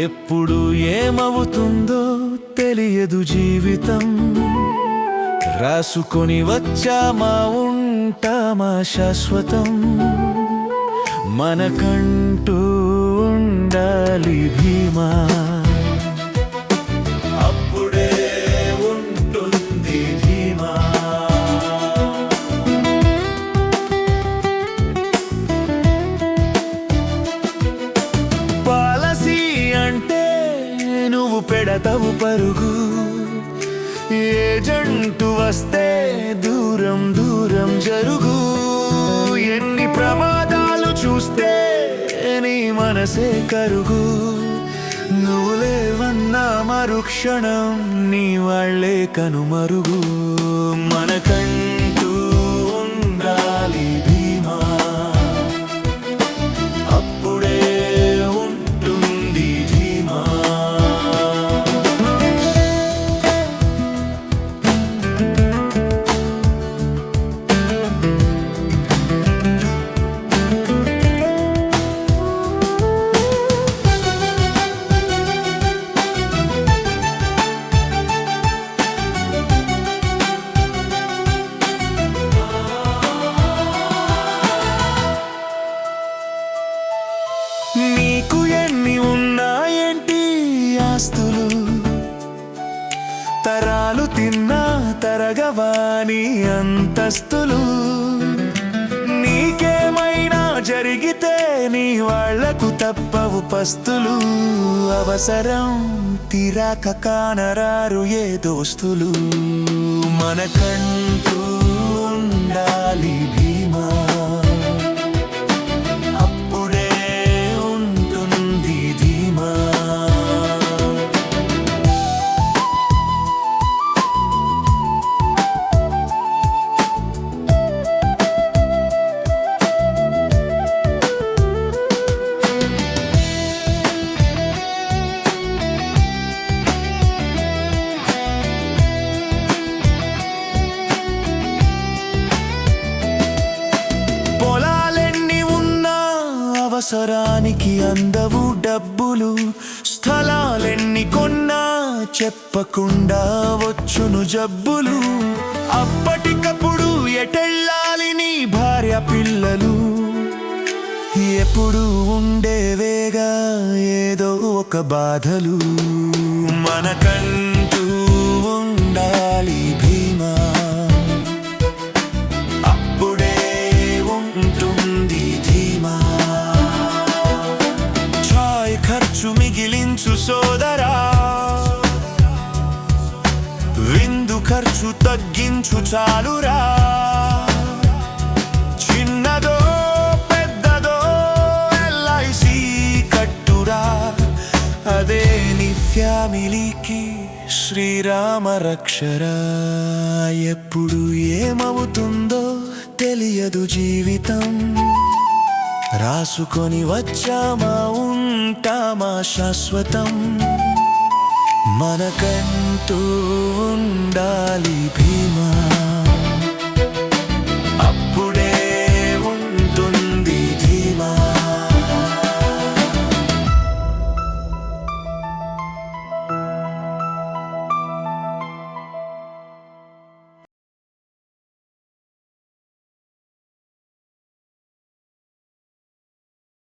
ఎప్పుడు ఏమవుతుందో తెలియదు జీవితం. రాసుకొని వచ్చామా ఉంటామా శాశ్వతం. మనకంటూ ఉండాలి భీమా, అప్పుడే ఉంటుంది ధీమా. పాలసీ అంటే నువ్వు పెడతావు పరుగు, ఏజెంటు వస్తే దూరం దూరం జరుగు. ఎన్ని ప్రమాదాలు చూస్తే నీ మనసే కరుగు. నువ్వు లేవన్నా మరుక్షణం నీ వాళ్ళే కనుమరుగు. మనకంటూ ఉండాలి భీమా, అప్పుడే ఉంటుంది ధీమా. నీకు ఎన్ని ఉన్నాయేంటి ఆస్తులు, తరాలు తిన్నా తరగవాని అంతస్తులు. నీకేమైనా జరిగితే నీ వాళ్లకు తప్పవు పస్తులు. అవసరం తీరాక కానరారు ఏ దోస్తులు. మనకంటూ ఉండాలి భీమా, అవసరానికి అందవు డబ్బులు. స్థలాలెన్ని కొన్నా చెప్పకుండా వచ్చును జబ్బులు. అప్పటికప్పుడు ఎటెళ్ళాలి నీ భార్య పిల్లలు, ఎప్పుడు ఉండేవేగా ఏదో ఒక బాధలు. మనకంటూ ఉండాలి భీమా, అప్పుడే ఉంటుంది ధీమా. ఖర్చు మిగిలించు సోదరా, విందు ఖర్చు తగ్గించు చాలురా. చిన్నదో పెద్దదో ఎల్ఐసి కట్టురా, అదే నీ ఫ్యామిలీకి శ్రీరామ రక్షరా. ఎప్పుడు ఏమవుతుందో తెలియదు జీవితం. రాసుకొని వచ్చామా ఉంటామా శాశ్వతం. మనకంటూ ఉండాలి భీమా.